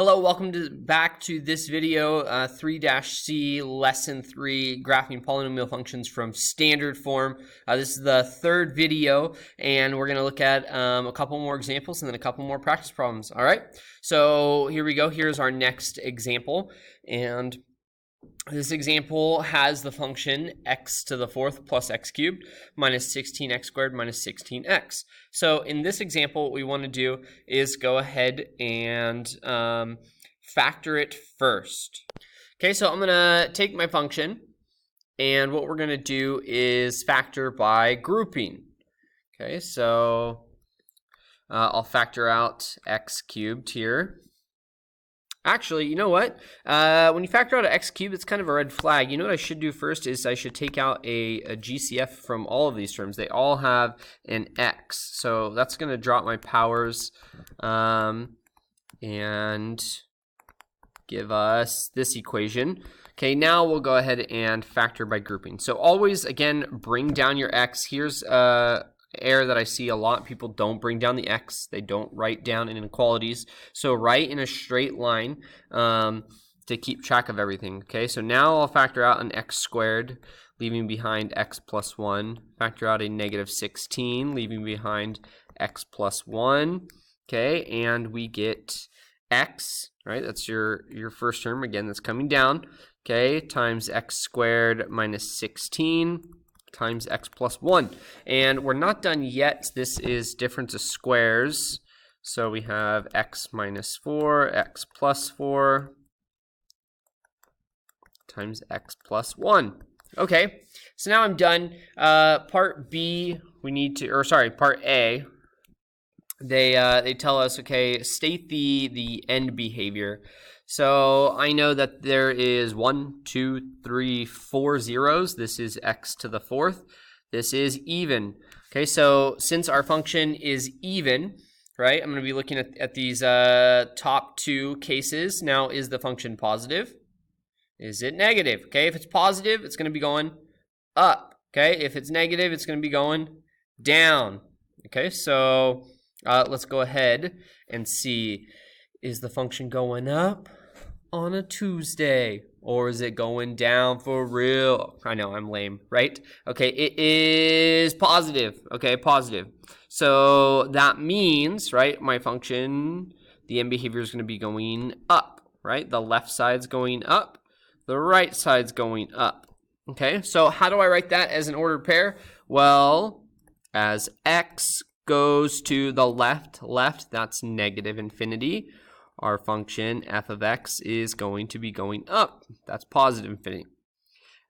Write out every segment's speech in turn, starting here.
Hello, welcome back to this video, 3C lesson 3, graphing polynomial functions from standard form. This is the third video, and we're going to look at a couple more examples and then a couple more practice problems. All right, so here we go. Here's our next example, and this example has the function x to the fourth plus x cubed minus 16x squared minus 16x. So in this example, what we want to do is go ahead and factor it first. Okay, so I'm going to take my function, and what we're going to do is factor by grouping. Okay, so I'll factor out x cubed here. Actually, you know what? When you factor out an x cubed, it's kind of a red flag. You know what I should do first is I should take out a GCF from all of these terms. They all have an x. So that's going to drop my powers and give us this equation. Okay, now we'll go ahead and factor by grouping. So always, again, bring down your x. Here's error that I see a lot. People don't bring down the x. They don't write down inequalities. So write in a straight line to keep track of everything. Okay, so now I'll factor out an x squared, leaving behind x plus 1. Factor out a negative 16, leaving behind x plus 1. Okay, and we get x, right? That's your first term, again, that's coming down. Okay, times x squared minus 16 times x plus 1. And we're not done yet. This is difference of squares. So we have x minus 4, x plus 4 times x plus 1. Okay, so now I'm done. Part B, we need to, or sorry, part A, they tell us, okay, state the end behavior. So I know that there is 1, 2, 3, 4 zeros. This is x to the fourth. This is even. Okay, so since our function is even, right, I'm going to be looking at these top two cases. Now, is the function positive? Is it negative? Okay, if it's positive, it's going to be going up. Okay, if it's negative, it's going to be going down. Okay, so let's go ahead and see, is the function going up on a Tuesday, or is it going down for real? I know, I'm lame, right? Okay, it is positive. Okay, positive. So that means, right, my function, the end behavior is going to be going up, right? The left side's going up, the right side's going up. Okay, so how do I write that as an ordered pair? Well, as x goes to the left, that's negative infinity. Our function f of x is going to be going up. That's positive infinity.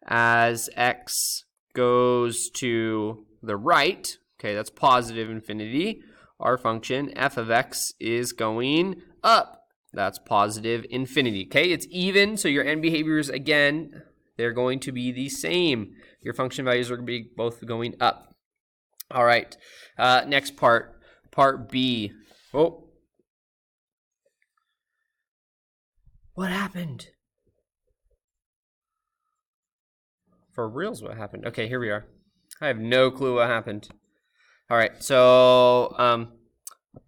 As x goes to the right, okay, that's positive infinity. Our function f of x is going up. That's positive infinity. Okay, it's even, so your end behaviors, again, they're going to be the same. Your function values are going to be both going up. All right, next part B. Oh. What happened? For reals, what happened? Okay, here we are. I have no clue what happened. All right, so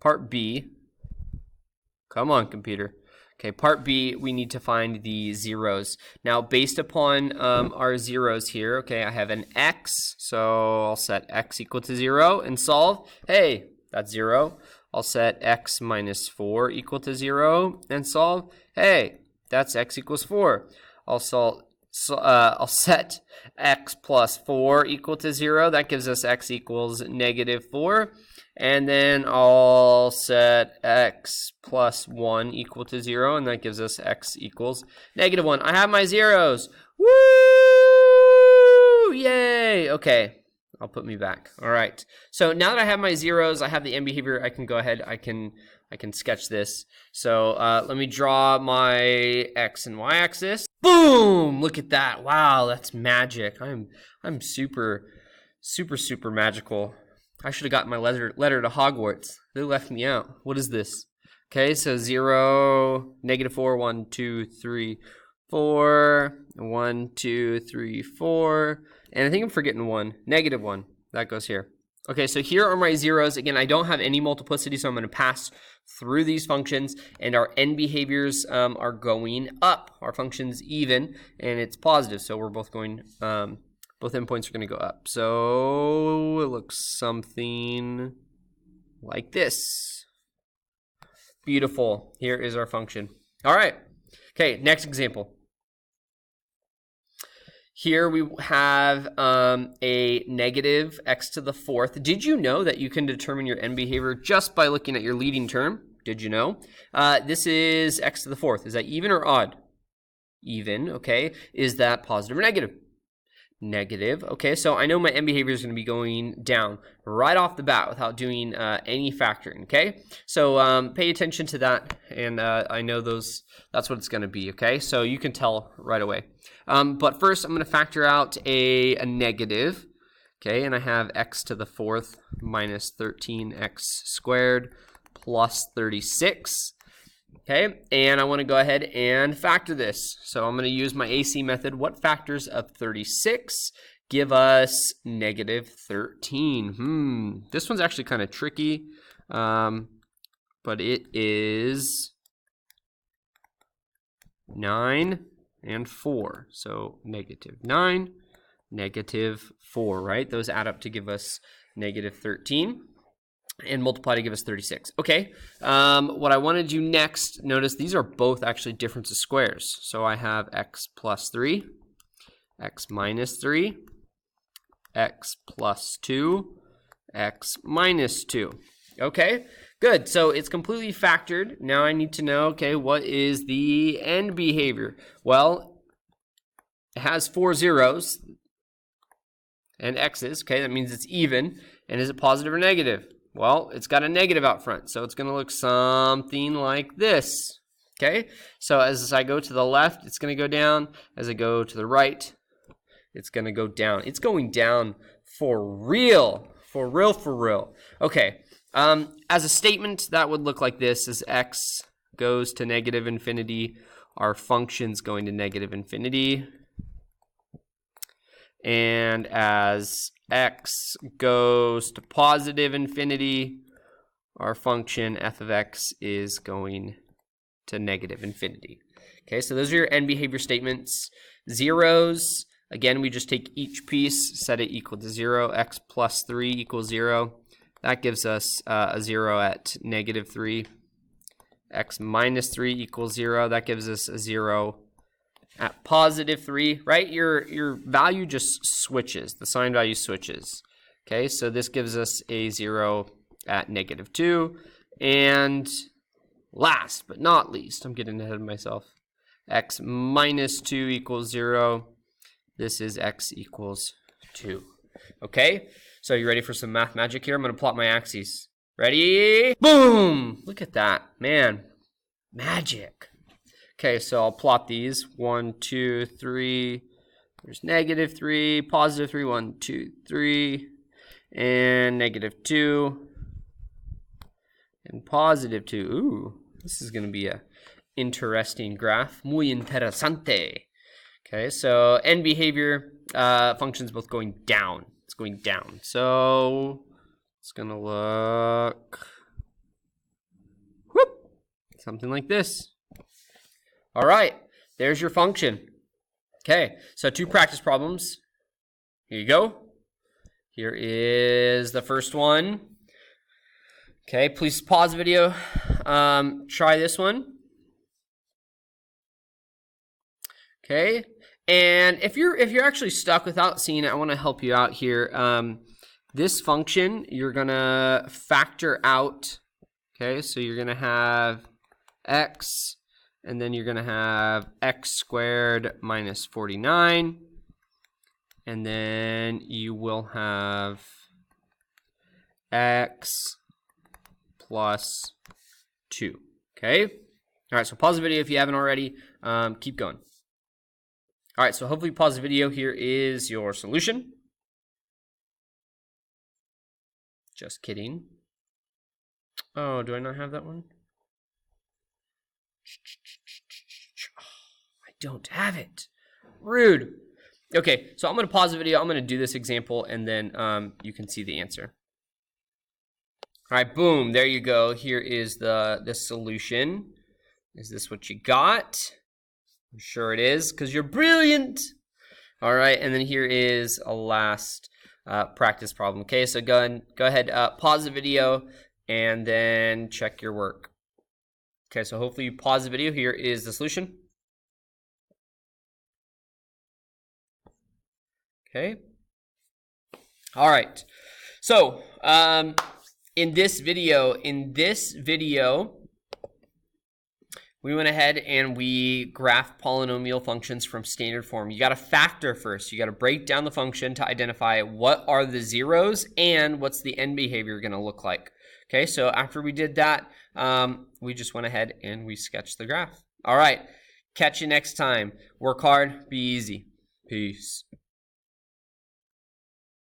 part B. Come on, computer. Okay, part B, we need to find the zeros. Now, based upon our zeros here, okay, I have an x, so I'll set x equal to 0 and solve. Hey, that's 0. I'll set x minus 4 equal to 0 and solve. Hey, that's x equals 4. I'll set x plus 4 equal to 0. That gives us x equals negative 4. And then I'll set x plus 1 equal to 0, and that gives us x equals negative 1. I have my zeros. Woo! Yay! Okay. I'll put me back. All right. So now that I have my zeros, I have the end behavior, I can go ahead, I can sketch this. So let me draw my x and y axis. Boom! Look at that. Wow, that's magic. I'm super magical. I should have gotten my letter to Hogwarts. They left me out. What is this? Okay, so 0, negative 4, 1, 2, 3, 4, 1, 2, 3, 4. And I think I'm forgetting 1. Negative 1. That goes here. Okay, so here are my zeros. Again, I don't have any multiplicity, so I'm going to pass through these functions, and our end behaviors are going up. Our function's even, and it's positive, so we're both going, both endpoints are going to go up. So it looks something like this. Beautiful. Here is our function. All right. Okay, next example. Here we have a negative x to the fourth. Did you know that you can determine your end behavior just by looking at your leading term? Did you know? This is x to the fourth. Is that even or odd? Even, okay. Is that positive or negative? Negative. Okay, so I know my end behavior is going to be going down right off the bat without doing any factoring, okay? So pay attention to that, and I know that's what it's going to be, okay? So you can tell right away. But first, I'm going to factor out a negative, okay? And I have x to the fourth minus 13x squared plus 36. Okay, and I want to go ahead and factor this. So I'm going to use my AC method. What factors of 36 give us negative 13? This one's actually kind of tricky, but it is 9 and 4. So negative 9, negative 4, right? Those add up to give us negative 13. And multiply to give us 36. Okay, what I want to do next, notice these are both actually difference of squares. So I have x plus 3, x minus 3, x plus 2, x minus 2. Okay, good. So it's completely factored. Now I need to know, okay, what is the end behavior? Well, it has 4 zeros and x's. Okay, that means it's even. And is it positive or negative? Well, it's got a negative out front, so it's going to look something like this, okay? So as I go to the left, it's going to go down. As I go to the right, it's going to go down. It's going down for real, for real, for real. Okay, as a statement, that would look like this. As x goes to negative infinity, our function's going to negative infinity. And as x goes to positive infinity, our function f of x is going to negative infinity. Okay, so those are your end behavior statements. Zeros, again, we just take each piece, set it equal to 0. X plus 3 equals 0. That gives us a 0 at negative 3. X minus 3 equals 0. That gives us a 0 at positive 3, right? Your value just switches. The sign value switches. Okay, so this gives us a 0 at negative 2. And last but not least, I'm getting ahead of myself, x minus 2 equals 0. This is x equals 2. Okay, so you ready for some math magic here? I'm going to plot my axes. Ready? Boom! Look at that. Man, magic. Okay, so I'll plot these. 1, 2, 3. There's negative 3, positive 3, 1, 2, 3, and negative 2, and positive 2. Ooh, this is going to be a interesting graph. Muy interesante. Okay, so end behavior functions both going down. It's going down. So it's going to look something like this. All right, there's your function. Okay, so 2 practice problems. Here you go. Here is the first one. Okay, please pause the video. Try this one. Okay, and if you're actually stuck without seeing it, I want to help you out here. This function, you're gonna factor out. Okay, so you're gonna have x. And then you're going to have x squared minus 49. And then you will have x plus 2. Okay? All right, so pause the video if you haven't already. Keep going. All right, so hopefully pause the video. Here is your solution. Just kidding. Oh, do I not have that one? I don't have it. Rude. Okay, so I'm going to pause the video. I'm going to do this example, and then you can see the answer. All right, boom, there you go. Here is the solution. Is this what you got? I'm sure it is, because you're brilliant. All right, and then here is a last practice problem. Okay, so go ahead, pause the video, and then check your work. Okay, so hopefully you pause the video. Here is the solution. Okay. All right. So in this video, we went ahead and we graphed polynomial functions from standard form. You got to factor first. You got to break down the function to identify what are the zeros and what's the end behavior going to look like. Okay, so after we did that, we just went ahead and we sketched the graph. All right, catch you next time. Work hard, be easy. Peace.